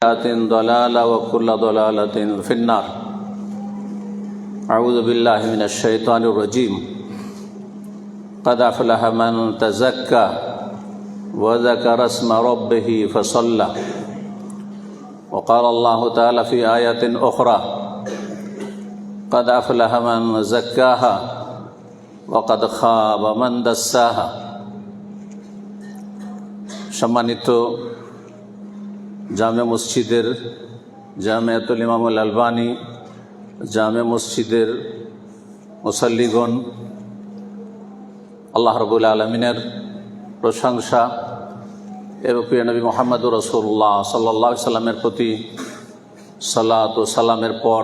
ضلالة وكل ضلالة في النار. أعوذ بالله من الشيطان الرجيم. قد أفلح من تزكى وذكر اسم ربه فصلى. وقال الله تعالى في آية أخرى قد أفلح من زكاها وقد خاب من دساها. সম্মানিত জামে মসজিদের জামিয়াতুল ইমামুল আলবানী জামে মসজিদের মুসাল্লিগণ, আল্লাহ রাব্বুল আলামিনের প্রশংসা এবং প্রিয় নবী মুহাম্মদুর রাসূলুল্লাহ সাল্লাল্লাহু আলাইহি সাল্লামের প্রতি সালাত ও সালামের পর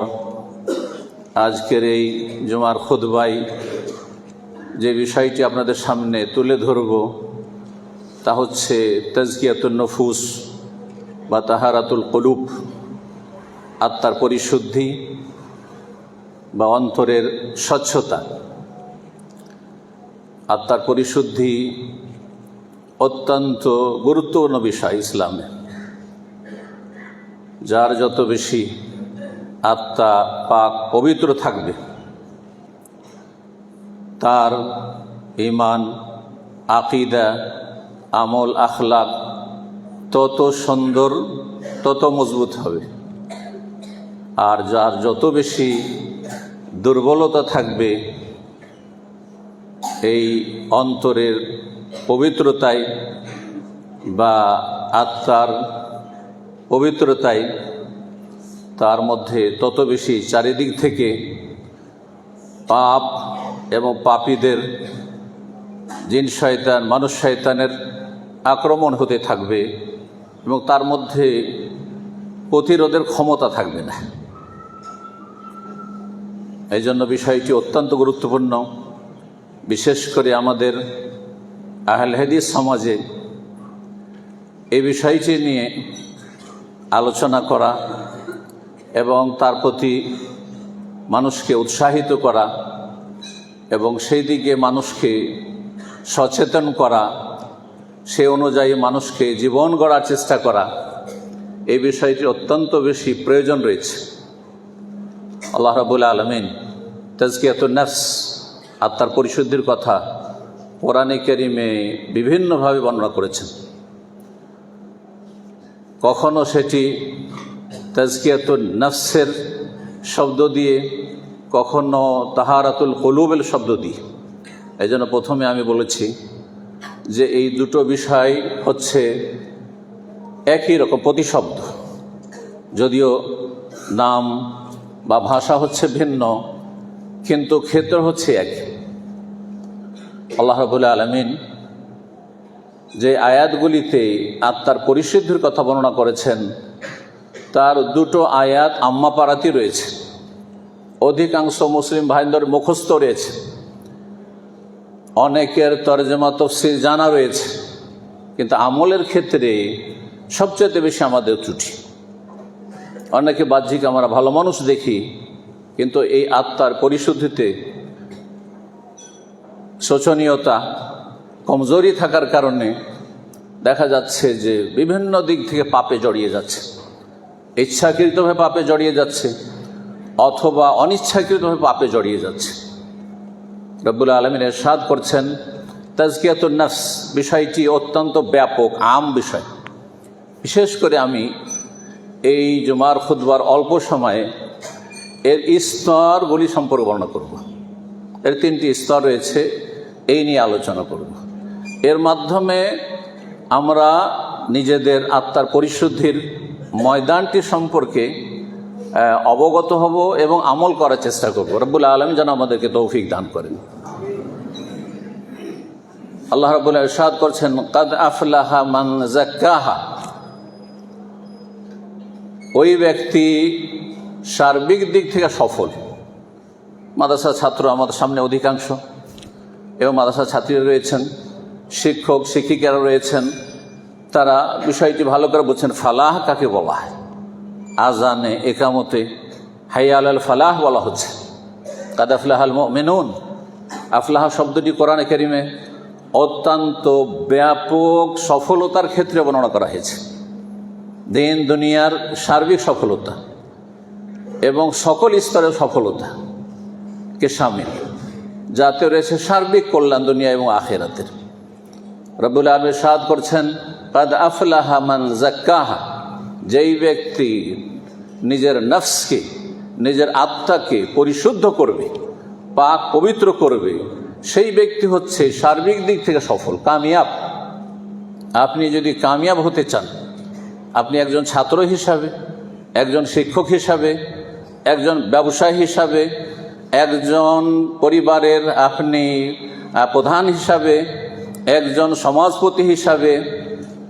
আজকের এই জুমার খুতবায় যে বিষয়টি আপনাদের সামনে তুলে ধরব তা হচ্ছে তাজকিয়াতুন নুফুস বা তাহারাতুল কুলুব, আত্মার পরিশুদ্ধি বা অন্তরের স্বচ্ছতা। আত্মার পরিশুদ্ধি অত্যন্ত গুরুত্বপূর্ণ বিষয় ইসলামে। যার যত বেশি আত্মা পাক পবিত্র থাকবে তার ঈমান, আকিদা, আমল, আখলাক তত সুন্দর, তত মজবুত হবে। আর যার যত বেশি দুর্বলতা থাকবে এই অন্তরের পবিত্রতায় বা আত্মার পবিত্রতায়, তার মধ্যে তত বেশি চারিদিক থেকে পাপ এবং পাপীদের, জিন শয়তান, মানুষ শয়তানের আক্রমণ হতে থাকবে এবং তার মধ্যে প্রতিরোধের ক্ষমতা থাকবে না। এই জন্য বিষয়টি অত্যন্ত গুরুত্বপূর্ণ। বিশেষ করে আমাদের আহলে হাদিস সমাজে এই বিষয়টি নিয়ে আলোচনা করা এবং তার প্রতি মানুষকে উৎসাহিত করা এবং সেই দিকে মানুষকে সচেতন করা, সে অনুযায়ী মানুষকে জীবন গড়ার চেষ্টা করা, এই বিষয়টি অত্যন্ত বেশি প্রয়োজন রয়েছে। আল্লাহ রাব্বুল আলামিন তাজকিয়াতুন নফস, আত্মার পরিশুদ্ধির কথা কোরআনে কারীমে বিভিন্নভাবে বর্ণনা করেছেন। কখনো সেটি তাজকিয়াতুন নফসের শব্দ দিয়ে, কখনো তাহারাতুল কুলুবের শব্দ দিয়ে। এই জন্য প্রথমে আমি বলেছি যে এই দুটো বিষয় হচ্ছে একই রকম প্রতিশব্দ, যদিও নাম বা ভাষা হচ্ছে ভিন্ন, কিন্তু ক্ষেত্র হচ্ছে এক। আল্লাহ রাব্বুল আলামিন যে আয়াতগুলিতে আত্মার পরিশুদ্ধির কথা বর্ণনা করেছেন তার দুটো আয়াত আম্মা পারাতি রয়েছে। অধিকাংশ মুসলিম ভাইদের মুখস্থ রয়েছে, অনেকের তরজমা তাফসীর জানা রয়েছে, কিন্তু আমলের ক্ষেত্রে সবচেয়ে বেশি আমাদের ত্রুটি। অনেকে বাহ্যিক আমরা ভালো মানুষ দেখি, কিন্তু এই আত্মার পরিশুদ্ধিতে শোচনীয়তা, কমজোরি থাকার কারণে দেখা যাচ্ছে যে বিভিন্ন দিক থেকে পাপে জড়িয়ে যাচ্ছে। ইচ্ছাকৃতভাবে পাপে জড়িয়ে যাচ্ছে অথবা অনিচ্ছাকৃতভাবে পাপে জড়িয়ে যাচ্ছে। রব্বুল আলামিন ইরশাদ করছেন তাজকিয়াতুন নফস বিষয়টি অত্যন্ত ব্যাপক, আম বিষয়। বিশেষ করে আমি এই জুমার খুতবার অল্প সময়ে এর স্তরগুলি সম্পর্কে বর্ণনা করব। এর তিনটি স্তর রয়েছে, এই নিয়ে আলোচনা করব। এর মাধ্যমে আমরা নিজেদের আত্মার পরিশুদ্ধির ময়দানটি সম্পর্কে অবগত হব এবং আমল করার চেষ্টা করব। রব্বুল আলামিন যেন আমাদেরকে তৌফিক দান করেন। আল্লাহ রাব্বুল আলামিন ইরশাদ করছেন কাদ আফলাহা মান যাক্কাহা। ওই ব্যক্তি সার্বিক দিক থেকে সফল। মাদ্রাসার ছাত্র আমাদের সামনে অধিকাংশ, এবং মাদ্রাসার ছাত্রীরা রয়েছেন, শিক্ষক শিক্ষিকারা রয়েছেন, তারা বিষয়টি ভালো করে বুঝছেন। ফালাহ কাকে বলা হয়? আজানে, একামতে হাইয়া আলাল ফালাহ বলা হচ্ছে। কাদ আফলাহাল মুমিনুন, আফলাহ শব্দটি কোরআনে কারীমে অত্যন্ত ব্যাপক সফলতার ক্ষেত্রে বর্ণনা করা হয়েছে। দিন দুনিয়ার সার্বিক সফলতা এবং সকল স্তরের সফলতাকে শামিল, যাতে রয়েছে সার্বিক কল্যাণ দুনিয়া এবং আখিরাতের। রব্বুল আলামিন ইরশাদ করছেন, কাদ আফলাহা মান যাক্কাহা, যেই ব্যক্তি নিজের নফসকে, নিজের আত্মাকে পরিশুদ্ধ করবে, পাক পবিত্র করবে, সেই ব্যক্তি হচ্ছে সার্বিক দিক থেকে সফল, কামিয়াব। আপনি যদি কামিয়াব হতে চান, আপনি একজন ছাত্র হিসাবে, একজন শিক্ষক হিসাবে, একজন ব্যবসায়ী হিসাবে, একজন পরিবারের আপনি প্রধান হিসাবে, একজন সমাজপতি হিসাবে,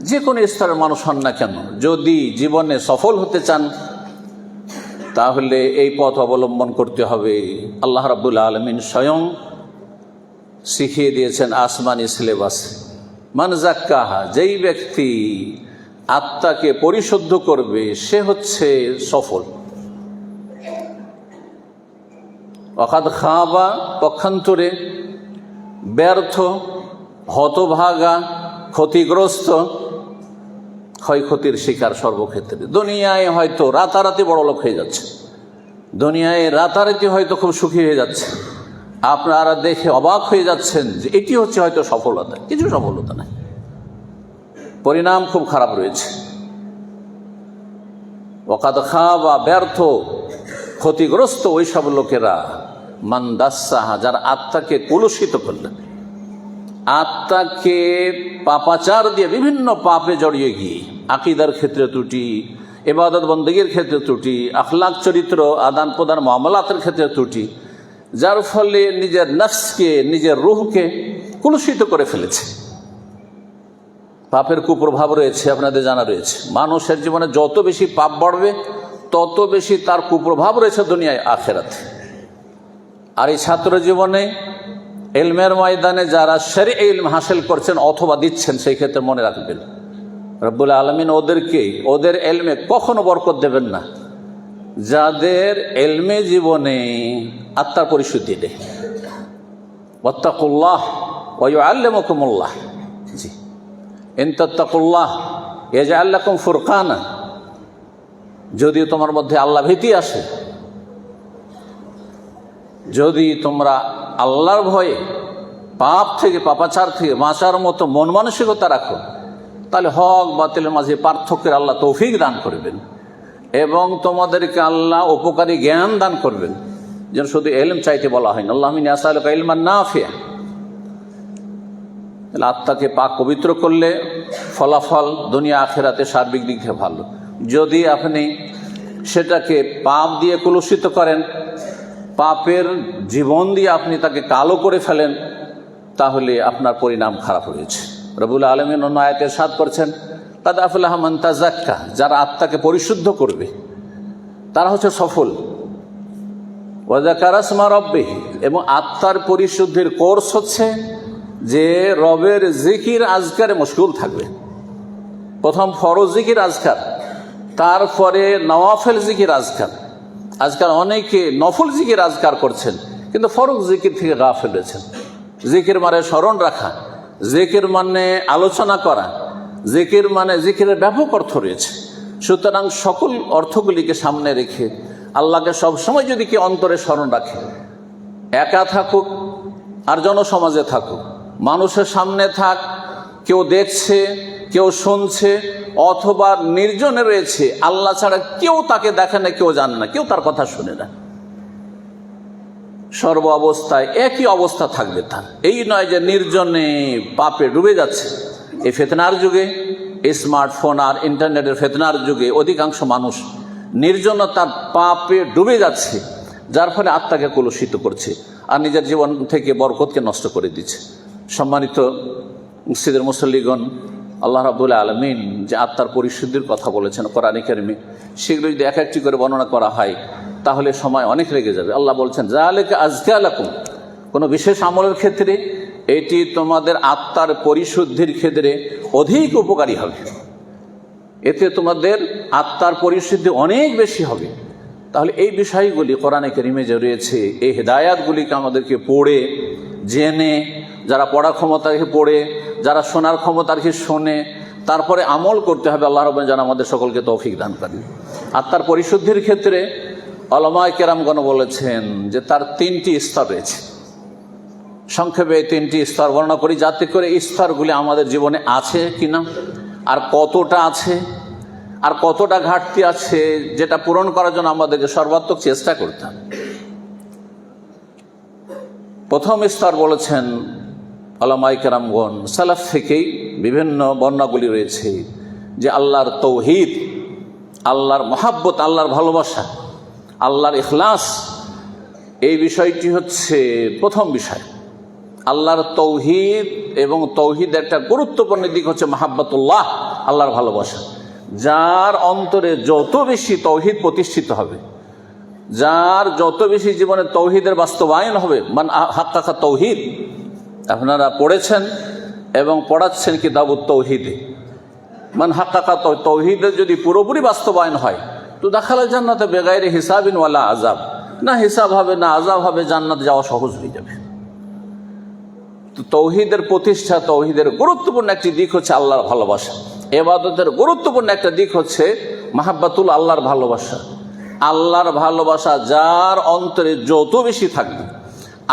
যে কোনো স্তরের মানুষ হন না কেন, যদি জীবনে সফল হতে চান তাহলে এই পথ অবলম্বন করতে হবে। আল্লাহ রাব্বুল আলামিন স্বয়ং শিখিয়ে দিয়েছেন আসমানি সিলেবাস, মান যাক্কাহা, যেই ব্যক্তি আত্মাকে পরিশুদ্ধ করবে সে হচ্ছে সফল। অকাদ খাবা, পক্ষান্তরে ব্যর্থ, হতভাগা, ক্ষতিগ্রস্ত, ক্ষয়ক্ষতির শিকার সর্বক্ষেত্রে। দুনিয়ায় হয়তো রাতারাতি বড় লোক হয়ে যাচ্ছে, দুনিয়ায় রাতারাতি হয়তো খুব সুখী হয়ে যাচ্ছে, আপনারা দেখে অবাক হয়ে যাচ্ছেন যে এটি হচ্ছে হয়তো সফলতা। কিছু সফলতা নাই, পরিণাম খুব খারাপ রয়েছে। ওয়াকাদ খাবা, ব্যর্থ, ক্ষতিগ্রস্ত ওই সব লোকেরা, মান দাস্সাহা, যারা আত্মাকে কলুষিত করলেন, আত্মাকে পাপাচার দিয়ে বিভিন্ন পাপে জড়িয়ে গিয়ে, আকীদার ক্ষেত্রে ত্রুটি, ইবাদত বন্দেগীর ক্ষেত্রে ত্রুটি, আখলাক চরিত্র আদান প্রদান মামলাতের ক্ষেত্রে ত্রুটি, যার ফলে নিজের নফসকে, নিজের রূহকে কলুষিত করে ফেলেছে। পাপের কুপ্রভাব রয়েছে, আপনাদের জানা রয়েছে। মানুষের জীবনে যত বেশি পাপ বাড়বে তত বেশি তার কুপ্রভাব রয়েছে দুনিয়ায় আখিরাতে। আর এই ছাত্র জীবনে ইলমের ময়দানে যারা শরঈ ইলম হাসিল করছেন অথবা দিচ্ছেন, সেই ক্ষেত্রে মনে রাখবেন রব্বুল আলামিন ওদের ইলমে কখনো বরকত দেবেন না যাদের ইলমে জীবনে আত্মার পরিশুদ্ধি নেই। ওয়াত্তাকুল্লাহ ওয়া ইউআল্লিমুকুমুল্লাহ, জি, ইন তাত্তাকুল্লাহ ইয়াজআল লাকুম ফুরকানা, যদি তোমার মধ্যে আল্লাহ ভীতি আসে, যদি তোমরা আল্লাহর ভয়ে পাপ থেকে, পাপাচার থেকে বাঁচার মতো মন মানসিকতা রাখো, তাহলে হক বাতিলের মাঝে পার্থক্যের আল্লাহ তৌফিক দান করবেন এবং তোমাদেরকে আল্লাহ উপকারী জ্ঞান দান করবেন। যেন শুধু ইলম চাইতে বলা হয় না, আল্লাহুম্মা ইন্নী আসআলুকা ইলমান নাফিআ। আত্মাকে পাক পবিত্র করলে ফলাফল দুনিয়া আখিরাতে সার্বিক দিক থেকে ভালো। যদি আপনি সেটাকে পাপ দিয়ে কলুষিত করেন, পাপের জীবন দিয়ে আপনি তাকে কালো করে ফেলেন, তাহলে আপনার পরিণাম খারাপ হয়েছে। রব্বুল আলামিন অন্য আয়াতে ইরশাদ করছেন, কাদ আফলাহা মান তাযাক্কা, যারা আত্মাকে পরিশুদ্ধ করবে তারা হচ্ছে সফল। ওয়া যাকারা ইসমা রাব্বিহি, এবং আত্মার পরিশুদ্ধির কোর্স হচ্ছে যে রবের জিকির আজকারে মশগুল থাকবে। প্রথম ফরজ জিকির আজকার, তারপরে নওয়াফেল জিকির আজকার। আজকাল অনেকে নফল জিকির আজকার করছেন কিন্তু ফরজ জিকির থেকে গাফিল রয়েছেন। জিকির মানে স্মরণ রাখা, জিকির মানে আলোচনা করা, জিকির মানে জিকিরের ব্যাপক অর্থ রয়েছে। সুতরাং সকল অর্থগুলিকে সামনে রেখে আল্লাহকে সবসময় যদি কেউ অন্তরে স্মরণ রাখে, একা থাকুক আর জনসমাজে থাকুক, মানুষের সামনে থাক, কেউ দেখছে, কেউ শুনছে, অথবা নির্জনে রয়েছে, আল্লাহ ছাড়া কেউ তাকে দেখে না, কেউ জানে না, কেউ তার কথা শুনে না, সর্ব অবস্থায় একই অবস্থা থাকবে তার। এই নয় যে নির্জনে পাপে ডুবে যাচ্ছে। এই ফিতনার যুগে, স্মার্টফোন আর ইন্টারনেটের ফিতনার যুগে অধিকাংশ মানুষ নির্জনতার পাপে ডুবে যাচ্ছে, যার ফলে আত্মাকে কলুষিত করছে আর নিজের জীবন থেকে বরকতকে নষ্ট করে দিচ্ছে। সম্মানিত মসজিদের মুসল্লিগণ, আল্লাহ রাব্বুল আলামিন যে আত্মার পরিশুদ্ধির কথা বলেছেন কোরআনে কারিমে, সেগুলো যদি এক একটি করে বর্ণনা করা হয় তাহলে সময় অনেক লেগে যাবে। আল্লাহ বলছেন, যালিকা আযকা লাকুম, কোনো বিশেষ আমলের ক্ষেত্রে এটি তোমাদের আত্মার পরিশুদ্ধির ক্ষেত্রে অধিক উপকারী হবে, এতে তোমাদের আত্মার পরিশুদ্ধি অনেক বেশি হবে। তাহলে এই বিষয়গুলি কোরআনে কারিমে যে রয়েছে, এই হেদায়াতগুলিকে আমাদেরকে পড়ে জেনে, যারা পড়া ক্ষমতা রেখে পড়ে, যারা শোনার ক্ষমতা রেখে শোনে, তারপরে আমল করতে হবে। আল্লাহ রাব্বুল যেন আমাদের সকলকে তৌফিক দান করেন। আত্মার পরিশুদ্ধির ক্ষেত্রে উলামায়ে কেরামগণ বলেছেন যে তার 3টি স্তর রয়েছে। সংক্ষেপে এই 3টি স্তর বর্ণনা করি, যাতে করে এই স্তরগুলি আমাদের জীবনে আছে কিনা, আর কতটা আছে, আর কতটা ঘাটতি আছে, যেটা পূরণ করার জন্য আমাদেরকে সর্বাত্মক চেষ্টা করতে হবে। প্রথম স্তর বলেছেন উলামায়ে কেরামগণ, সালাফ থেকেই বিভিন্ন বর্ণনাগুলি রয়েছে যে আল্লাহর তৌহিদ, আল্লাহর মহাব্বত, আল্লাহর ভালোবাসা, আল্লাহর ইখলাস, এই বিষয়টি হচ্ছে প্রথম বিষয়। আল্লাহর তৌহিদ এবং তৌহিদের একটা গুরুত্বপূর্ণ দিক হচ্ছে মাহাব্বাতুল্লাহ, আল্লাহর ভালোবাসা। যার অন্তরে যত বেশি তৌহিদ প্রতিষ্ঠিত হবে, যার যত বেশি জীবনে তৌহিদের বাস্তবায়ন হবে, মান হাক্কাকা তৌহিদ, আপনারা পড়েছেন এবং পড়াচ্ছেন কিতাবুত তৌহিদে, মান হাক্কাকা তৌহিদের যদি পুরোপুরি বাস্তবায়ন হয় তো দাখালা জান্নাতে বেগাইরে হিসাবিন ওয়ালা আযাব, না হিসাব হবে না আযাব হবে, জান্নাতে যাওয়া সহজ হয়ে যাবে। তো তৌহিদের প্রতিষ্ঠা, তৌহিদের গুরুত্বপূর্ণ একটি দিক হচ্ছে আল্লাহর ভালোবাসা। ইবাদতের গুরুত্বপূর্ণ একটা দিক হচ্ছে মাহাব্বাতুল, আল্লাহর ভালোবাসা। আল্লাহর ভালোবাসা যার অন্তরে যত বেশি থাকবে,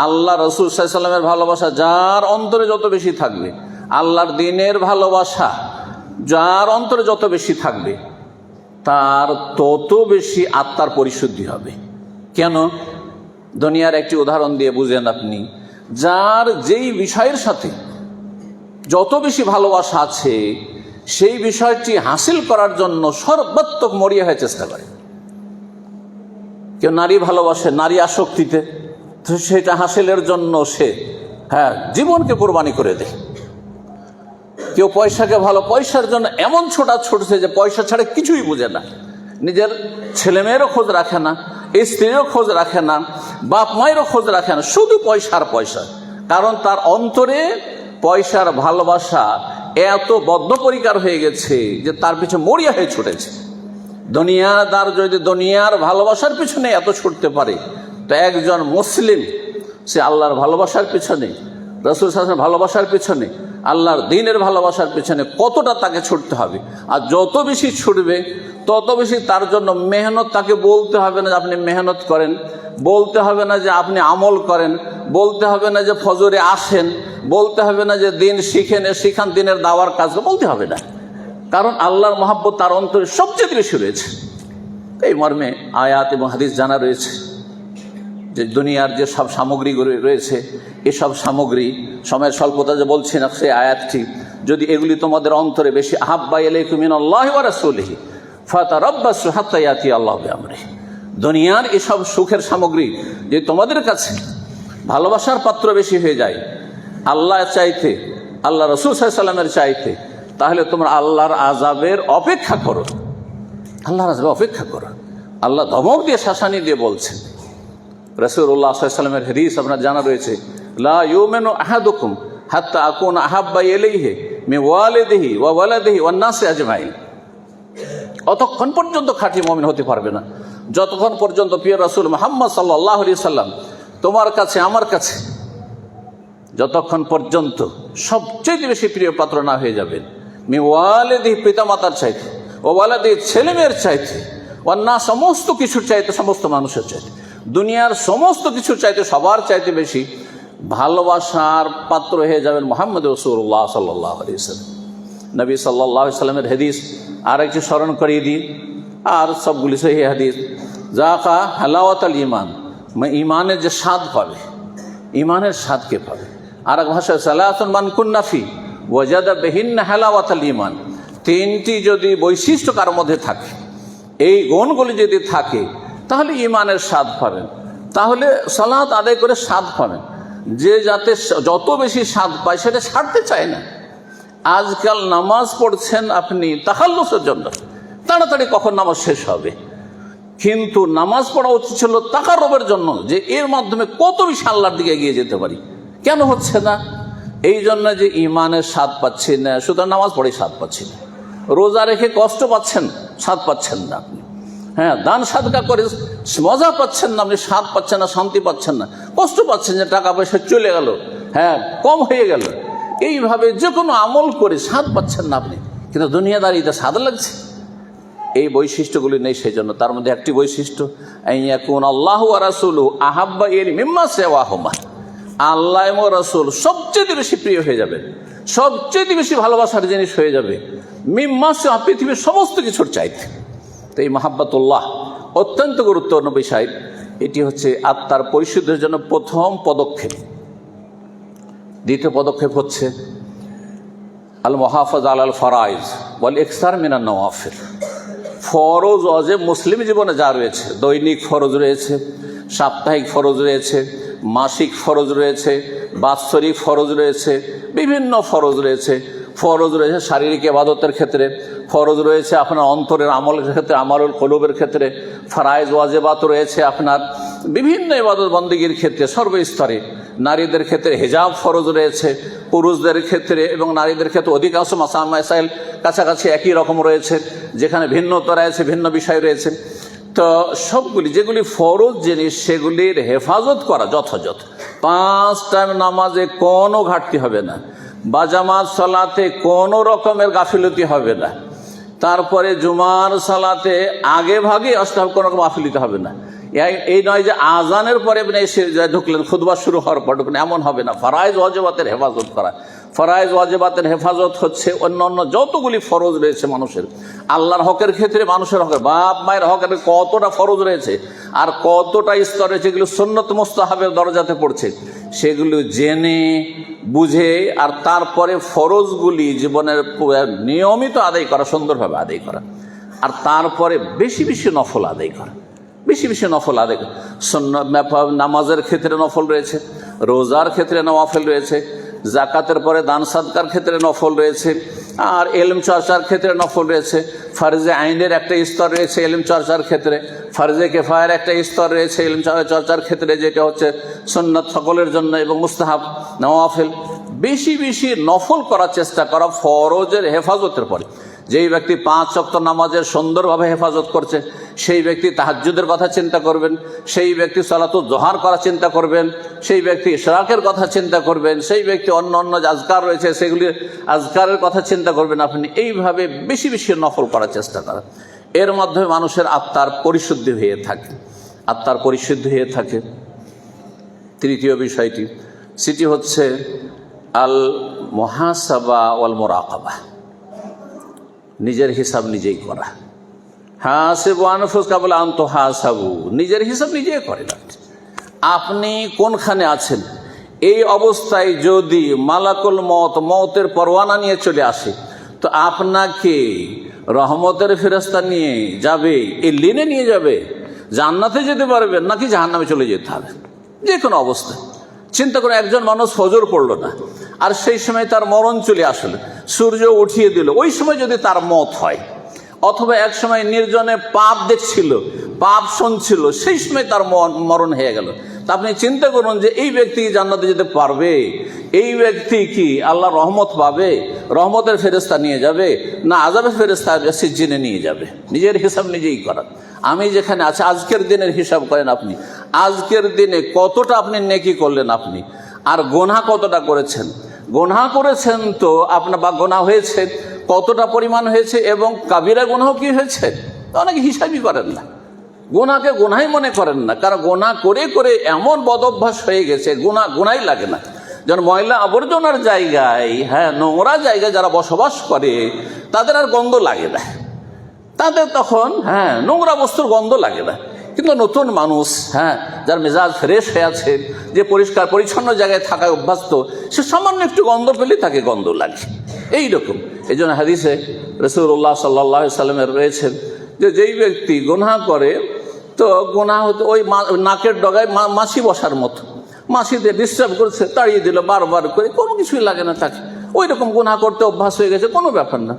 আল্লাহ রাসূল সাল্লাল্লাহু আলাইহি ওয়াসাল্লামের ভালোবাসা যার অন্তরে যত বেশি থাকবে, আল্লাহর দ্বীনের ভালোবাসা যার অন্তরে যত বেশি থাকবে, তার তত বেশি আত্মার পরিশুদ্ধি হবে। কেন? দুনিয়ার একটি উদাহরণ দিয়ে বুঝেন আপনি। যার যেই বিষয়ের সাথে যত বেশি ভালোবাসা আছে, সেই বিষয়টি হাসিল করার জন্য সর্বাত্মক মরিয়া হয়ে চেষ্টা করে। কেউ নারী ভালোবাসে, নারী আসক্তিতে, তো সেটা হাসিলের জন্য সে জীবনকে কোরবানি করে দেয়। কেউ পয়সাকে ভালো, পয়সার জন্য এমন ছোটা ছুটছে যে পয়সা ছাড়া কিছুই বুঝে না, নিজের ছেলেমেয়েরও খোঁজ রাখে না, স্ত্রীরও খোঁজ রাখে না, বাপ মায়েরও খোঁজ রাখে না, শুধু পয়সার পয়সা। কারণ তার অন্তরে পয়সার ভালোবাসা এত বদ্ধপরিকর হয়ে গেছে যে তার পিছনে মরিয়া হয়ে ছুটেছে। দুনিয়াদার যদি দুনিয়ার ভালোবাসার পিছনে এত ছুটতে পারে, তো একজন মুসলিম সে আল্লাহর ভালোবাসার পিছনে, রাসূল সাল্লাল্লাহু আলাইহি ওয়াসাল্লামের ভালোবাসার পিছনে, আল্লাহর দ্বীনের ভালোবাসার পিছনে কতটা তাকে ছুটতে হবে। আর যত বেশি ছুটবে তত বেশি তার জন্য মেহনত। তাকে বলতে হবে না যে আপনি মেহনত করেন, বলতে হবে না যে আপনি আমল করেন, বলতে হবে না যে ফজরে আসেন, বলতে হবে না যে দিন শিখান দিনের দাওয়ার কাজ, বলতে হবে না। কারণ আল্লাহর মহাব্বত তার অন্তরে সবচেয়ে বেশি রয়েছে। এই মর্মে আয়াত এবং হাদিস জানা রয়েছে যে দুনিয়ার যে সব সামগ্রী রয়েছে, এসব সামগ্রী, সময়ের স্বল্পতা যে বলছি না সেই আয়াতটি, যদি এগুলি তোমাদের অন্তরে বেশি আহাব্বা ইলাইকুম মিনাল্লাহি ওয়া রাসূলিহি ফাতারাব্বাসু হাত্তা ইয়াতি আল্লাহু বিআমরিহি, দুনিয়ার এসব সুখের সামগ্রী যে তোমাদের কাছে ভালোবাসার পাত্র বেশি হয়ে যায় আল্লাহ চাইতে, আল্লাহ রাসূল সাল্লাল্লাহু আলাইহি ওয়াসাল্লামের চাইতে, তাহলে তোমরা আল্লাহর আযাবের অপেক্ষা করো, আল্লাহর আযাবের অপেক্ষা করো। আল্লাহ ধমক দিয়ে, শাসানি দিয়ে বলছেন। রাসূলুল্লাহ সাল্লাল্লাহু আলাইহি ওয়াসাল্লামের হাদিস আপনার জানা রয়েছে, লা ইউমিনু আহাদুকুম হাত্তা আকুনা আহাব্বা ইলাইহি মিন ওয়ালিদিহি ওয়া ওয়ালাদিহি ওয়ান নাসি আজমাইন। অতক্ষণ পর্যন্ত খাঁটি মুমিন হতে পারবে না যতক্ষণ পর্যন্ত প্রিয় রাসূল মুহাম্মদ সাল্লাল্লাহু আলাইহি ওয়াসাল্লাম তোমার কাছে, আমার কাছে, যতক্ষণ পর্যন্ত সবচেয়ে বেশি প্রিয় পাত্র না হয়ে যাবেন। মিন ওয়ালিদিহি, পিতামাতার চাইতে, ওয়া ওয়ালাদিহি, ছেলেমেয়ের চাইতে, ওয়ান নাস, সমস্ত কিছুর চাইতে, সমস্ত মানুষের চাইতে, দুনিয়ার সমস্ত কিছুর চাইতে, সবার চাইতে বেশি ভালোবাসার পাত্র হয়ে যাবেন মুহাম্মদ রাসূলুল্লাহ সাল্লাল্লাহু আলাইহি ওয়াসাল্লাম। নবী সাল্লাল্লাহু আলাইহি ওয়াসাল্লামের হাদিস আর একটু স্মরণ করিয়ে দিই, আর সবগুলি সহিহ হাদিস। যাকা হালাওয়াতুল ঈমান, ঈমানের যে স্বাদ পাবে, ঈমানের স্বাদ কে পাবে? আর এক ভাষায় সালাতুন মান কুন্না ফি ওয়াজাদা বিহিন্না হালাওয়াতুল ঈমান, তিনটি যদি বৈশিষ্ট্য কার মধ্যে থাকে, এই গুণগুলি যদি থাকে, তাহলে ঈমানের স্বাদ পাবেন, তাহলে সালাত আদায় করে স্বাদ পাবেন। যে যাতে যত বেশি স্বাদ পায় সেটা ছাড়তে চায় না। আজকাল নামাজ পড়ছেন আপনি তাখাল্লুসের জন্য, তাড়াতাড়ি কখন নামাজ শেষ হবে, কিন্তু নামাজ পড়া উচিত ছিল তাকাররুবের জন্য, যে এর মাধ্যমে কত বেশি আল্লাহর দিকে এগিয়ে যেতে পারি। কেন হচ্ছে না? এই জন্য যে ঈমানের স্বাদ পাচ্ছি না, সুতরাং নামাজ পড়ে স্বাদ পাচ্ছি না। রোজা রেখে কষ্ট পাচ্ছেন, স্বাদ পাচ্ছেন না আপনি। দান সাদকা করে মজা পাচ্ছেন না আপনি, স্বাদ পাচ্ছেন না, শান্তি পাচ্ছেন না, কষ্ট পাচ্ছেন যে টাকা পয়সা চলে গেল, কম হয়ে গেল। এইভাবে যে কোনো আমল করে স্বাদ পাচ্ছেন না আপনি। কিন্তু দুনিয়াদারিতে স্বাদ লাগছে। এই বৈশিষ্ট্যগুলি নেই। সেই জন্য তার মধ্যে একটি বৈশিষ্ট্য, আইয়াকুন আল্লাহু ওয়া রাসূলুহু আহাব্বা ইলাইহি মিম্মা সিওয়াহুমা, আল্লাহ এবং রাসূল সবচেয়ে বেশি প্রিয় হয়ে যাবে, সবচেয়ে বেশি ভালোবাসার জিনিস হয়ে যাবে মিম্মা সিওয়া, পৃথিবীর সমস্ত কিছুর চাইতে। তো এই মাহাব্বাতুল্লাহ অত্যন্ত গুরুত্বপূর্ণ বিষয়। এটি হচ্ছে আত্মার পরিশুদ্ধের জন্য প্রথম পদক্ষেপ। দ্বিতীয় পদক্ষেপ হচ্ছে আল মুহাফাজা আলাল ফারাইজ ওয়াল ইকসার মিনান নওয়াফিল। ফরজ ওয়াজিব মুসলিম জীবনে যা রয়েছে, দৈনিক ফরজ রয়েছে, সাপ্তাহিক ফরজ রয়েছে, মাসিক ফরজ রয়েছে, বাৎসরিক ফরজ রয়েছে, বিভিন্ন ফরজ রয়েছে। ফরজ রয়েছে শারীরিক ইবাদতের ক্ষেত্রে, ফরজ রয়েছে আপনার অন্তরের আমলের ক্ষেত্রে, আমালুল কুলুবের ক্ষেত্রে, ফারাইজ ওয়াজিবাত রয়েছে আপনার বিভিন্ন ইবাদত বন্দেগীর ক্ষেত্রে সর্বস্তরে। নারীদের ক্ষেত্রে হিজাব ফরজ রয়েছে, পুরুষদের ক্ষেত্রে এবং নারীদের ক্ষেত্রে অধিকাংশ মাসাইল কাছাকাছি একই রকম রয়েছে, যেখানে ভিন্নতা রয়েছে, ভিন্ন বিষয় রয়েছে। তো সবগুলি যেগুলি ফরজ জিনিস সেগুলির হেফাজত করা যথাযথ। 5 টাইম নামাজে কোনো ঘাটতি হবে না, বা জামাত সালাতে কোনো রকমের গাফিলতি হবে না। তারপরে জুমার সালাতে আগে ভাগে অস্তাব কোনো রকম গাফিলতি হবে না। এই নয় যে আজানের পরে এসে ঢুকলেন, খুতবা শুরু হওয়ার পর ঢুকলেন, এমন হবে না। ফরাইজ ওয়াজিবাতের হেফাজত করা, ফরাইজ ওয়াজিবাতের হেফাজত হচ্ছে অন্যান্য যতগুলি ফরজ রয়েছে মানুষের, আল্লাহর হকের ক্ষেত্রে, মানুষের হকের, বাপ মায়ের হকের কতটা ফরজ রয়েছে আর কতটা স্তর রয়েছে, যেগুলো সুন্নত মুস্তাহাবের দরজাতে পড়ছে, সেগুলো জেনে বুঝে আর তারপরে ফরজগুলি জীবনের নিয়মিত আদায় করা, সুন্দরভাবে আদায় করা, আর তারপরে বেশি বেশি নফল আদায় করা, বেশি বেশি নফল আদায় করা। নামাজের ক্ষেত্রে নফল রয়েছে, রোজার ক্ষেত্রে নওয়াফল রয়েছে, জাকাতের পরে দান সাদকার ক্ষেত্রে নফল রয়েছে, আর এলম চর্চার ক্ষেত্রে নফল রয়েছে। ফারজে আইনের একটা স্তর রয়েছে এলম চর্চার ক্ষেত্রে, ফারজে কেফায়ের একটা স্তর রয়েছে এলম চর্চার ক্ষেত্রে, যেটা হচ্ছে সুন্নাত সকলের জন্য এবং মুস্তাহাব নওয়াফল। বেশি বেশি নফল করার চেষ্টা করা ফরজের হেফাজতের পরে। যেই ব্যক্তি 5 ওয়াক্ত নামাজের সুন্দরভাবে হেফাজত করছে, সেই ব্যক্তি তাহাজ্জুদের কথা চিন্তা করবেন, সেই ব্যক্তি সালাতুল জোহর করার চিন্তা করবেন, সেই ব্যক্তি ইশরাকের কথা চিন্তা করবেন, সেই ব্যক্তি অন্য অন্য যে আজকার রয়েছে সেগুলি আজকারের কথা চিন্তা করবেন। আপনি এইভাবে বেশি বেশি নফল করার চেষ্টা করেন। এর মাধ্যমে মানুষের আত্মার পরিশুদ্ধি হয়ে থাকে, আত্মার পরিশুদ্ধি হয়ে থাকে। তৃতীয় বিষয়টি, সেটি হচ্ছে আল মুহাসাবা ওয়াল মুরাকাবা, নিজের হিসাব নিজেই করা। হাসিবু আনফুসাকুম ক্বাবলা আন তুহাসাবু, নিজের হিসাব নিজেই করেন। আপনি কোনখানে আছেন, এই অবস্থায় যদি মালাকুল মওত, মওতের পরোয়ানা নিয়ে চলে আসে, তো আপনাকে রহমতের ফেরেশতা নিয়ে যাবে, এই লিনে নিয়ে যাবে, জান্নাতে যেতে পারবেন নাকি জাহান্নামে চলে যেতে হবে। যে কোনো অবস্থা চিন্তা করে, একজন মানুষ ফজর পড়লো না, আর সেই সময় তার মরণ চলে আসলো, সূর্য উঠিয়ে দিল, ওই সময় যদি তার মত হয়, অথবা এক সময় নির্জনে পাপ দেখছিল, পাপ শুনছিল, সেই সময় তার মরণ হয়ে গেল, তা আপনি চিন্তা করুন যে এই ব্যক্তি কি জান্নাতে যেতে পারবে? এই ব্যক্তি কি আল্লাহ রহমত পাবে? রহমতের ফেরেশতা নিয়ে যাবে না আযাবের ফেরেশতা সিজ্জিনে নিয়ে যাবে? নিজের হিসাব নিজেই করা। আমি যেখানে আছি, আজকের দিনের হিসাব করেন আপনি, আজকের দিনে কতটা আপনি নেকি করলেন আপনি, আর গোনা কতটা করেছেন। গোনা করেছেন তো আপনার, বা গোনা হয়েছে কতটা পরিমাণ হয়েছে, এবং কাবিরা গুনাহ কি হয়েছে, অনেকে হিসাবই করেন না, গোনাকে গোনাই মনে করেন না। কারণ গোনা করে করে এমন বদঅভ্যাস হয়ে গেছে, গোনাই লাগে না। যেমন ময়লা আবর্জনার জায়গায়, নোংরা জায়গায় যারা বসবাস করে তাদের আর গন্ধ লাগে না, তাদের তখন নোংরা বস্তুর গন্ধ লাগে না। কিন্তু নতুন মানুষ, যার মেজাজ ফ্রেশ হয়ে আছে, যে পরিষ্কার পরিচ্ছন্ন জায়গায় থাকায় অভ্যস্ত, সে সামান্য একটু গন্ধ পেলে তাকে গন্ধ লাগে। এইরকম এই জন্য হাদিসে রাসূলুল্লাহ সাল্লাল্লাহু আলাইহি সাল্লামের রয়েছেন যে যেই ব্যক্তি গুনাহ করে, তো গুনাহ হতে ওই নাকের ডগায় মাছি বসার মতো, মাছিতে ডিস্টার্ব করছে, তাড়িয়ে দিল বারবার করে, কোনো কিছুই লাগে না তাকে, ওই রকম গুনাহ করতে অভ্যাস হয়ে গেছে, কোনো ব্যাপার না।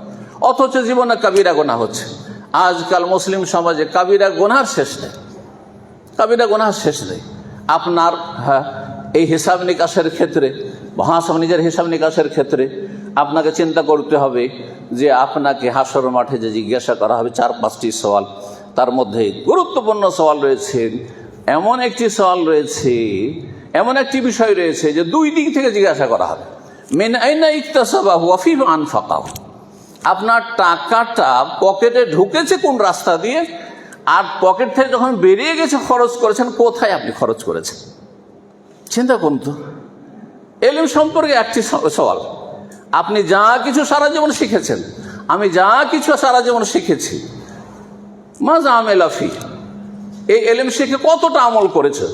অথচ জীবনে কাবিরা গুনাহ হচ্ছে। আজকাল মুসলিম সমাজে কাবিরা গুনাহর শেষ নেই, কাবিরা গুনাহর শেষ নেই। আপনার এই হিসাব নিকাশের ক্ষেত্রে, নিজের হিসাব নিকাশের ক্ষেত্রে আপনাকে চিন্তা করতে হবে যে আপনাকে হাসর মাঠে যে জিজ্ঞাসা করা হবে 4-5টি সওয়াল, তার মধ্যে গুরুত্বপূর্ণ সওয়াল রয়েছে, এমন একটি সওয়াল রয়েছে, এমন একটি বিষয় রয়েছে যে 2 দিক থেকে জিজ্ঞাসা করা হবে। মিন আইনা ইকতাসাবাহু ওয়া ফিমা আনফাকাহু, আপনার টাকাটা পকেটে ঢুকেছে কোন রাস্তা দিয়ে, আর পকেট থেকে যখন বেরিয়ে গেছে খরচ করেছেন কোথায় আপনি খরচ করেছেন, চিন্তা করুন তো। এলিম সম্পর্কে একটি সওয়াল, আপনি যা কিছু সারা জীবন শিখেছেন, আমি যা কিছু সারা জীবন শিখেছি, মাজা আমেলাফি, এই এলিম শিখে কতটা আমল করেছে,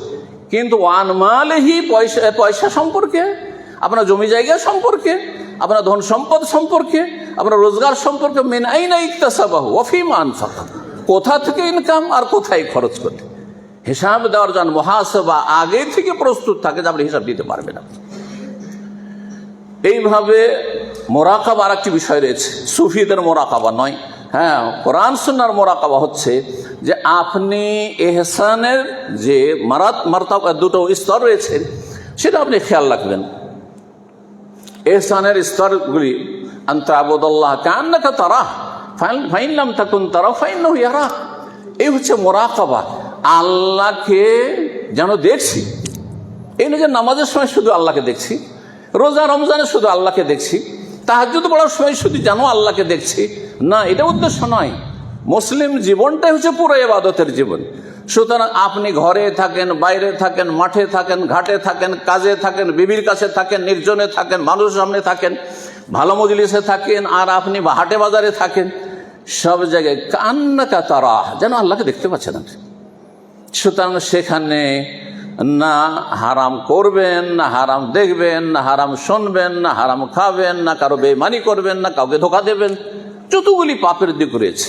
কিন্তু ওয়ান মালেহি, পয়সা সম্পর্কে, আপনার জমি জায়গা সম্পর্কে, আপনার ধন সম্পদ সম্পর্কে, আপনার রোজগার সম্পর্কে, মিন আইনা ইকতাসাবাহু ওয়া ফীমা আনফাকা, কোথা থেকে ইনকাম আর কোথায় খরচ করতে, হিসাব দেওয়ার জন্য মুহাসাবা আগে থেকে প্রস্তুত থাকে যে আপনি হিসাব দিতে পারবেন না। এইভাবে মোরাকাবা আর একটি বিষয় রয়েছে, সুফিদের মোরাকাবা নয়, হ্যাঁ, কোরআন সুন্নাহর মোরাকাবা হচ্ছে যে আপনি ইহসানের যে মারতাবা দুটো স্তর রয়েছে সেটা আপনি খেয়াল রাখবেন। ইহসানের স্তরগুলি, আন তা'বুদাল্লাহ কাআন্নাকা তারাহ ফাইন লাম তাকুন তারাহু ফাইন্নাহু ইয়ারাক, এই হচ্ছে মোরাকাবা, আল্লাহকে যেন দেখছি। এই নয় যে নামাজের সময় শুধু আল্লাহকে দেখছি, রোজা রমজানে শুধু আল্লাহকে দেখছি, তাহাজ্জুদ পড়ার সময় শুধু জানো আল্লাহকে দেখছি, না, এটা উদ্দেশ্য নয়। মুসলিম জীবনটাই হচ্ছে পুরো ইবাদতের জীবন। সুতরাং আপনি ঘরে থাকেন, বাইরে থাকেন, মাঠে থাকেন, ঘাটে থাকেন, কাজে থাকেন, বিবির কাছে থাকেন, নির্জনে থাকেন, মানুষের সামনে থাকেন, ভালো মজলিসে থাকেন, আর আপনি হাটে বাজারে থাকেন, সব জায়গায় কান্নাকা তারাহ, যেন আল্লাহকে দেখতে পাচ্ছেন না। সুতরাং সেখানে না হারাম করবেন, না হারাম দেখবেন, না হারাম শুনবেন, না হারাম খাবেন, না কারো বেঈমানি করবেন, না কাউকে ধোকা দেবেন, যতগুলি পাপের দিক রয়েছে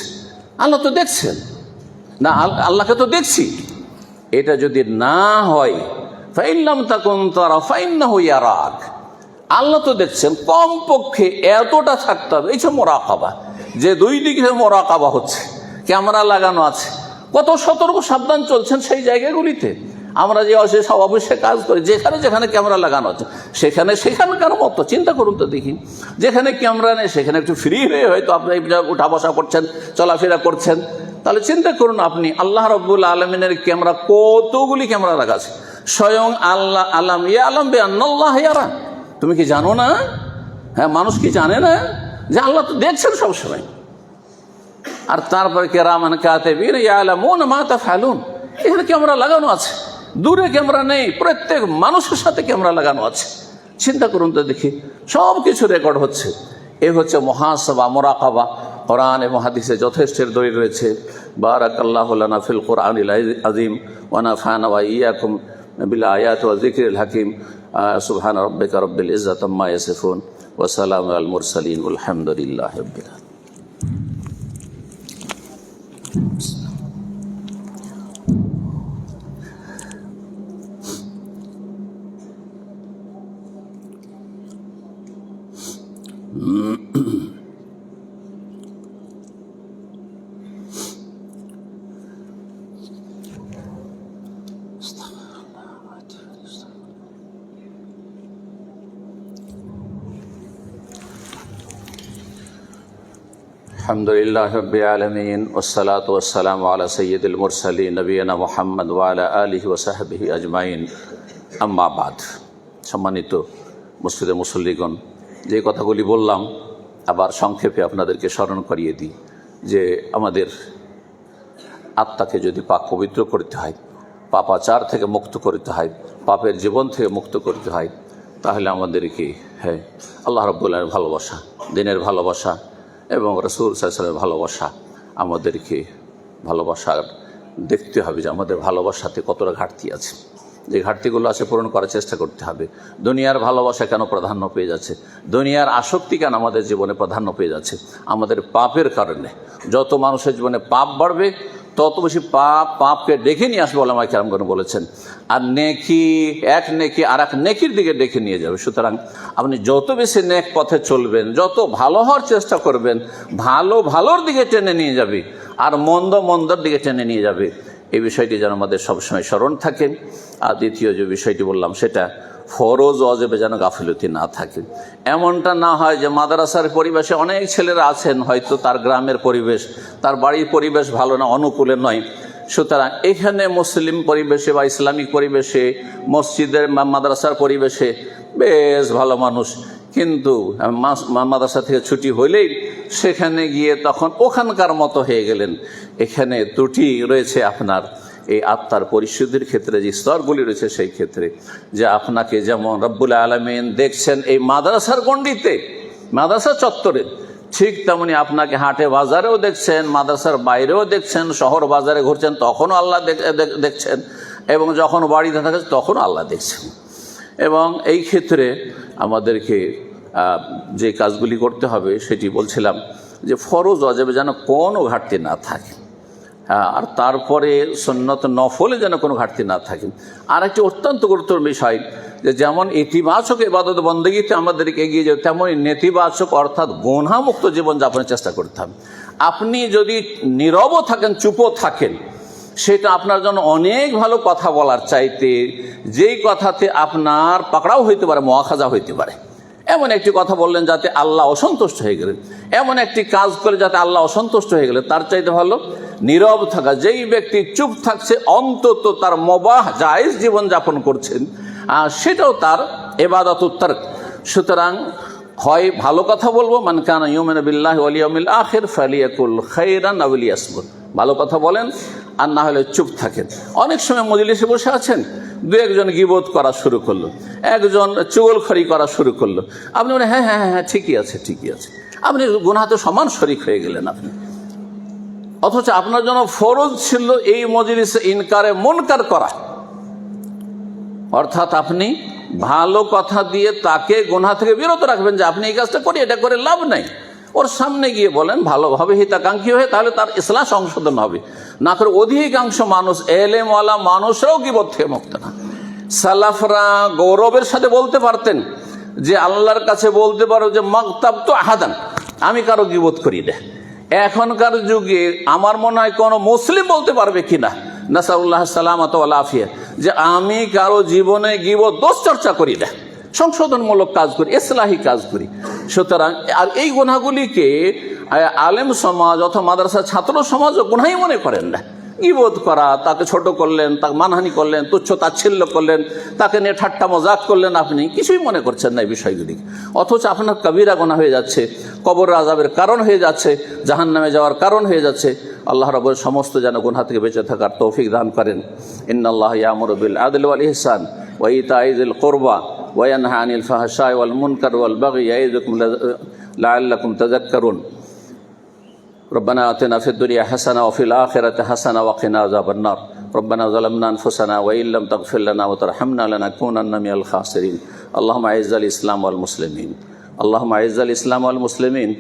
আল্লাহ তো দেখছেন না, আল্লাহকে তো দেখছি, এটা যদি না হয় ফাইন লাম তাকুন তারাহু ফাইন্নাহু ইয়ারাক, আল্লাহ তো দেখছেন, কমপক্ষে এতটা থাকতে হবে। এই যে মোরাকাবা, যে দুই দিকে মোরাকাবা হচ্ছে, ক্যামেরা লাগানো আছে, কত সতর্ক সাবধান চলছেন সেই জায়গাগুলিতে। আমরা যে সব অবশ্যই কাজ করি, যেখানে যেখানে ক্যামেরা লাগানো আছে সেখানকার মতো চিন্তা করুন তো দেখি, যেখানে ক্যামেরা নেই সেখানে একটু ফ্রি হয়ে হয়তো আপনি উঠা বসা করছেন, চলাফেরা করছেন, তাহলে চিন্তা করুন আপনি আল্লাহ রাব্বুল আলামিনের ক্যামেরা, কতগুলি ক্যামেরা লাগা আছে। স্বয়ং আল্লাহ আলাম ইয়া আলাম বিআন্নাল্লাহ ইয়ারা, তুমি কি জানো না? হ্যাঁ, মানুষ কি জানে না যে আল্লাহ তো দেখছেন সবসময়। আর তারপরে কিরামান কাতিবিন ইয়ালামুনা মা তাফআলুন, এখানে ক্যামেরা লাগানো আছে, দূরে ক্যামেরা নেই, প্রত্যেক মানুষের সাথে ক্যামেরা লাগানো আছে। চিন্তা করুন তো দেখি, সব কিছু রেকর্ড হচ্ছে। এ হচ্ছে মুহাসাবা, মোরাকাবা। কোরআন এবং হাদিসে যথেষ্ট দলিল রয়েছে। বারাকাল্লাহু লানা ফিল কোরআনিল আযীম ওয়া নাফা'না ওয়া ইয়্যাকুম বিল আয়াতি ওয়া যিকরিল হাকীম। সুবহানা রাব্বিকা রাব্বিল ইজ্জাতি আম্মা ইয়াসিফুন ওয়া সালামুন আলাল মুরসালিন ওয়াল হামদুলিল্লাহি রাব্বিল আলামিন। আলহামদুলিল্লাহি রাব্বিল আলামিন ওয়াসসালাতু ওয়াসসালামু আলা সাইয়্যিদিল মুরসালিন নবিয়িনা মুহাম্মদ ওয়া আলা আলিহি ওয়া সাহবিহি আজমাইন, আম্মা বাদ। সম্মানিত মসজিদের মুসল্লিগণ, যে কথাগুলি বললাম আবার সংক্ষেপে আপনাদেরকে স্মরণ করিয়ে দিই যে আমাদের আত্মাকে যদি পাক পবিত্র করতে হয়, পাপাচার থেকে মুক্ত করতে হয়, পাপের জীবন থেকে মুক্ত করতে হয়, তাহলে আমাদেরকে আল্লাহ রাব্বুল আলামিনের ভালোবাসা, দ্বীনের ভালোবাসা এবং রাসূল সাল্লাল্লাহু আলাইহি ওয়াসাল্লামের ভালোবাসা, আমাদেরকে ভালোবাসার দেখতে হবে যে আমাদের ভালোবাসাতে কতটা ঘাটতি আছে। যে ঘাটতিগুলো আছে পূরণ করার চেষ্টা করতে হবে। দুনিয়ার ভালোবাসা কেন প্রাধান্য পেয়ে যাচ্ছে, দুনিয়ার আসক্তি কেন আমাদের জীবনে প্রাধান্য পেয়ে যাচ্ছে? আমাদের পাপের কারণে। যত মানুষের জীবনে পাপ বাড়বে তত বেশি পাপকে ডেকে নিয়ে আসবে, ওলামায়ে কেরামগণ বলেছেন। আর নেকি, এক নেকি আর এক নেকির দিকে ডেকে নিয়ে যাবে। সুতরাং আপনি যত বেশি নেক পথে চলবেন, যত ভালো হওয়ার চেষ্টা করবেন, ভালোর দিকে টেনে নিয়ে যাবে, আর মন্দর দিকে টেনে নিয়ে যাবে। এই বিষয়টি যেন আমাদের সবসময় স্মরণ থাকে। আর দ্বিতীয় যে বিষয়টি বললাম, সেটা ফরজ ওয়াজিবে যেন গাফিলতি না থাকে। এমনটা না হয় যে মাদ্রাসার পরিবেশে অনেক ছেলেরা আছেন, হয়তো তার গ্রামের পরিবেশ, তার বাড়ির পরিবেশ ভালো না, অনুকূলে নয়। সুতরাং এখানে মুসলিম পরিবেশে বা ইসলামিক পরিবেশে, মসজিদের মাদ্রাসার পরিবেশে বেশ ভালো মানুষ, কিন্তু মাদ্রাসা থেকে ছুটি হলেই সেখানে গিয়ে তখন ওখানকার মতো হয়ে গেলেন। এখানে ত্রুটি রয়েছে আপনার এই আত্মার পরিশুদ্ধির ক্ষেত্রে, যে স্তরগুলি রয়েছে সেই ক্ষেত্রে, যে আপনাকে যেমন রব্বুল আলামিন দেখছেন এই মাদ্রাসার গণ্ডিতে, মাদ্রাসা চত্বরে, ঠিক তেমনি আপনাকে হাটে বাজারেও দেখছেন, মাদ্রাসার বাইরেও দেখছেন, শহর বাজারে ঘুরছেন তখনও আল্লাহ দেখছেন, এবং যখন বাড়িতে থাকেন তখনও আল্লাহ দেখছেন। এবং এই ক্ষেত্রে আমাদেরকে যে কাজগুলি করতে হবে সেটি বলছিলাম যে ফরজ ওয়াজিবে যেন কোনো ঘাটতি না থাকে, আর তারপরে সুন্নত নফলে যেন কোনো ঘাটতি না থাকে। আর একটি অত্যন্ত গুরুত্বপূর্ণ বিষয়, যে যেমন ইতিবাচক ইবাদত বন্দেগীতে আমাদেরকে এগিয়ে যাবে, তেমনই নেতিবাচক অর্থাৎ গুনাহমুক্ত জীবনযাপনের চেষ্টা করতে হবে। আপনি যদি নীরবও থাকেন, চুপও থাকেন, সেটা আপনার জন্য অনেক ভালো কথা বলার চাইতে যেই কথাতে আপনার পাকড়াও হইতে পারে, মুআখাযা হইতে পারে, এমন একটি কথা বললেন যাতে আল্লাহ অসন্তুষ্ট হয়ে গেলেন, এমন একটি কাজ করে যাতে আল্লাহ অসন্তুষ্ট হয়ে গেলেন, তার চাইতে ভালো নীরব থাকা। যেই ব্যক্তি চুপ থাকছে অন্তত তার মুবাহ জায়েজ জীবনযাপন করছেন, সেটাও তার ইবাদতুত তারক। সুতরাং হয় ভালো কথা বলবো, মান কানা ইউমিনু বিল্লাহি ওয়াল ইয়াউমিল আখির ফালিয়াকুল খায়রান আও লিয়াসমুত, ভালো কথা বলেন, আর না হলে চুপ থাকেন। অনেক সময় মজলিসে বসে আছেন, দু একজন গীবত করা শুরু করলো, একজন চুগলখড়ি করা শুরু করলো, আপনি বলেন হ্যাঁ হ্যাঁ হ্যাঁ ঠিকই আছে ঠিকই আছে, আপনি গুনাহতে সমান শরীক হয়ে গেলেন আপনি। অথচ আপনার জন্য ফরজ ছিল এই মজলিসে ইনকারে মুনকার করা, অর্থাৎ আপনি ভালো কথা দিয়ে তাকে গুনাহ থেকে বিরত রাখবেন, যে আপনি এই কাজটা করি, এটা করে লাভ নাই, ওর সামনে গিয়ে বলেন ভালোভাবে হিতাকাঙ্ক্ষী হয়ে, তাহলে তার ইসলাহ সংশোধন হবে। না করে অধিকাংশ মানুষ, এলেমওয়ালা মানুষরাও গীবত থেকে মুক্ত না। সালাফরা গৌরবের সাথে বলতে পারতেন যে আল্লাহর কাছে বলতে পারো যে মাগতাব তো আহাদান, আমি কারো গীবত করি না। এখনকার যুগে আমার মনে হয় কোনো মুসলিম বলতে পারবে কিনা, নাসাউল্লাহ সালামাত ওয়াল আফিয়া, যে আমি কারো জীবনে গীবত দোষ চর্চা করি না, সংশোধনমূলক কাজ করি, ইসলাহি কাজ করি। সুতরাং আর এই গুনাহগুলিকে আলেম সমাজ অথবা মাদ্রাসা ছাত্র সমাজও গুনাহই মনে করেন না। গীবত করা, তাকে ছোট করলেন, তাকে মানহানি করলেন, তুচ্ছ তাচ্ছিল্য করলেন, তাকে নিয়ে ঠাট্টা মজাক করলেন, আপনি কিছুই মনে করছেন না এই বিষয়গুলি। অথচ আপনার কবিরা গুনাহ হয়ে যাচ্ছে, কবর আযাবের কারণ হয়ে যাচ্ছে, জাহান্নামে যাওয়ার কারণ হয়ে যাচ্ছে। আল্লাহ রাব্বুল সমস্ত যেন গুনাহ থেকে বেঁচে থাকার তৌফিক দান করেন। ইন্নাল্লাহা ইয়ামুরু বিল আদলি ওয়াল ইহসান ওয়া ইতা'i যিল কুরবা ওয়া ইয়ানহা আনিল ফাহশা'i ওয়াল মুনকার ওয়াল বাগই ইয়া'iযুকুম লা'আল্লাকুম তাযাক্কারুন। ربنا آتنا في الدنيا حسنة وفي الآخرة حسنة وقنا عذاب النار. ربنا ظلمنا أنفسنا وإن لم تغفر لنا وترحمنا لنكونن من الخاسرين. اللهم أعز الإسلام والمسلمين، اللهم أعز الإسلام والمسلمين،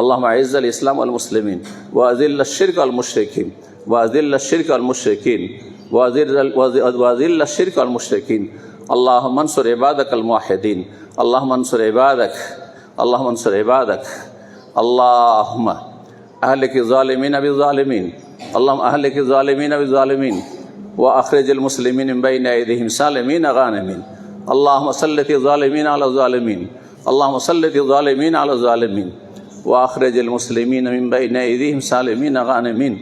اللهم أعز الإسلام والمسلمين، وأذل الشرك والمشركين، وأذل الشرك والمشركين، وأذل الشرك والمشركين. اللهم انصر عبادك الموحدين، اللهم انصر عبادك، اللهم انصر عبادك. اللهم أهلك الظالمين بالظالمين، اللهم أهلك الظالمين بالظالمين، وأخرج المسلمين من بين أيديهم سالمين غانمين. اللهم سلط الظالمين على الظالمين، اللهم سلط الظالمين على الظالمين، وأخرج المسلمين من بين أيديهم سالمين غانمين.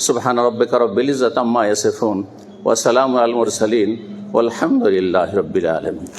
سبحان ربك رب العزة عما يصفون وسلام على المرسلين والحمد لله رب العالمين.